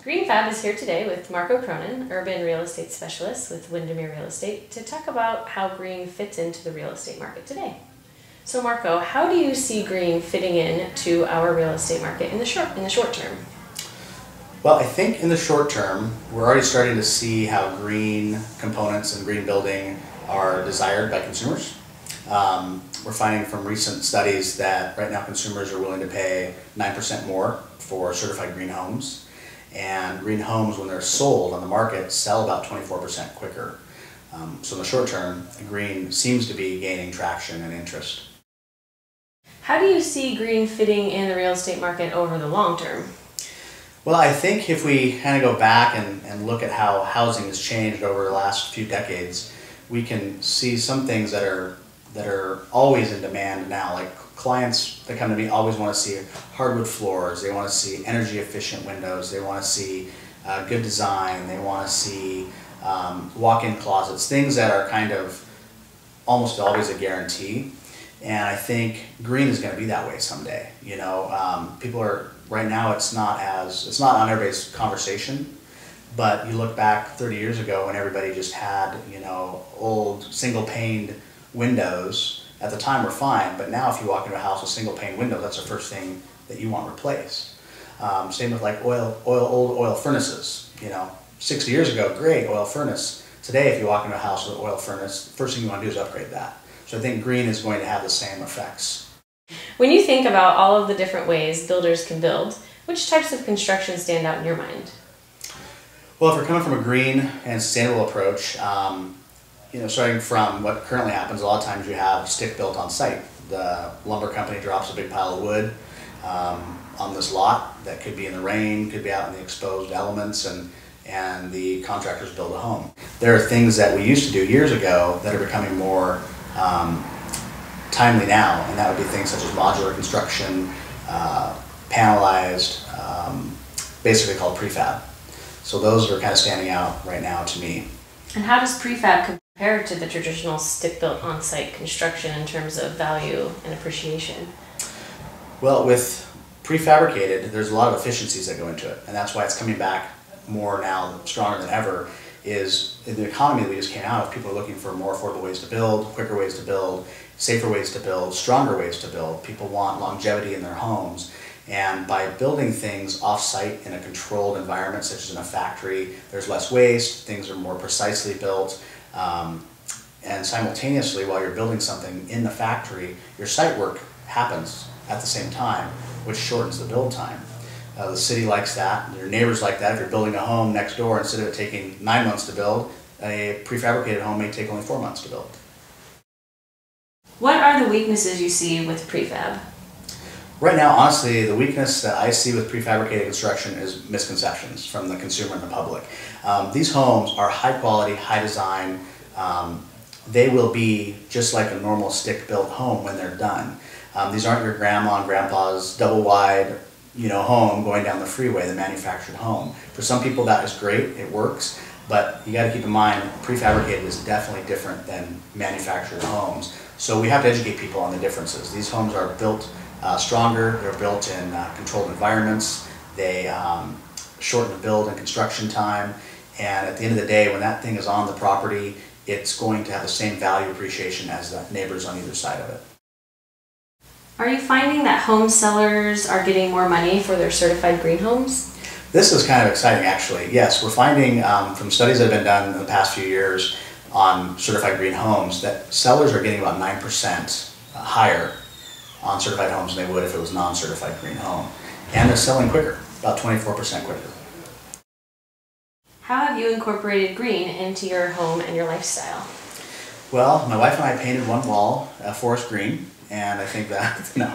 GreenFab is here today with Marco Kronen, Urban Real Estate Specialist with Windermere Real Estate, to talk about how green fits into the real estate market today. So Marco, how do you see green fitting in to our real estate market in the short term? Well, I think in the short term, we're already starting to see how green components and green building are desired by consumers. We're finding from recent studies that right now consumers are willing to pay 9% more for certified green homes. And green homes, when they're sold on the market, sell about 24% quicker. So in the short term, green seems to be gaining traction and interest. How do you see green fitting in the real estate market over the long term? Well, I think if we kind of go back and look at how housing has changed over the last few decades, we can see some things that are always in demand now. Like clients that come to me always want to see hardwood floors, they want to see energy efficient windows, they want to see good design, they want to see walk-in closets, things that are kind of almost always a guarantee. And I think green is going to be that way someday. You know, people are, right now it's not on everybody's conversation, but you look back 30 years ago when everybody just had, you know, old single paned windows. At the time were fine, but now if you walk into a house with single pane windows, that's the first thing that you want replaced. Same with like old oil furnaces. You know, 60 years ago, great oil furnace. Today, if you walk into a house with an oil furnace, the first thing you want to do is upgrade that. So I think green is going to have the same effects. When you think about all of the different ways builders can build, which types of construction stand out in your mind? Well, if we're coming from a green and sustainable approach, you know, starting from what currently happens, a lot of times you have stick built on site. The lumber company drops a big pile of wood on this lot that could be in the rain, could be out in the exposed elements, and the contractors build a home. There are things that we used to do years ago that are becoming more timely now, and that would be things such as modular construction, panelized, basically called prefab. So those are kind of standing out right now to me. And how does prefab compare to the traditional stick-built on-site construction in terms of value and appreciation? Well, with prefabricated, there's a lot of efficiencies that go into it, and that's why it's coming back more now, stronger than ever, is in the economy that we just came out of. People are looking for more affordable ways to build, quicker ways to build, safer ways to build, stronger ways to build. People want longevity in their homes. And by building things off-site in a controlled environment, such as in a factory, there's less waste, things are more precisely built, and simultaneously, while you're building something in the factory, your site work happens at the same time, which shortens the build time. The city likes that, your neighbors like that. If you're building a home next door, instead of it taking 9 months to build, a prefabricated home may take only 4 months to build. What are the weaknesses you see with prefab? Right now, honestly, the weakness that I see with prefabricated construction is misconceptions from the consumer and the public. These homes are high quality, high design. They will be just like a normal stick-built home when they're done. These aren't your grandma and grandpa's double wide, you know, home going down the freeway, the manufactured home. For some people that is great, it works, but you got to keep in mind prefabricated is definitely different than manufactured homes. So we have to educate people on the differences. These homes are built stronger, they're built in controlled environments, they shorten the build and construction time, and at the end of the day, when that thing is on the property, it's going to have the same value appreciation as the neighbors on either side of it. Are you finding that home sellers are getting more money for their certified green homes? This is kind of exciting, actually. Yes, we're finding from studies that have been done in the past few years on certified green homes that sellers are getting about 9% higher on certified homes than they would if it was non-certified green home. And they're selling quicker, about 24% quicker. How have you incorporated green into your home and your lifestyle? Well, my wife and I painted one wall forest green, and I think that, no,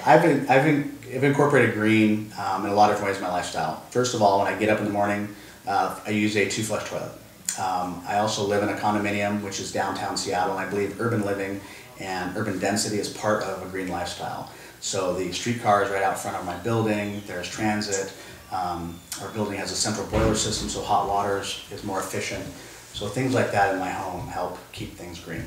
I've incorporated green in a lot of different ways in my lifestyle. First of all, when I get up in the morning, I use a 2-flush toilet. I also live in a condominium, which is downtown Seattle, and I believe urban living and urban density is part of a green lifestyle. So the streetcar is right out front of my building, there's transit, our building has a central boiler system, so hot water is more efficient. So things like that in my home help keep things green.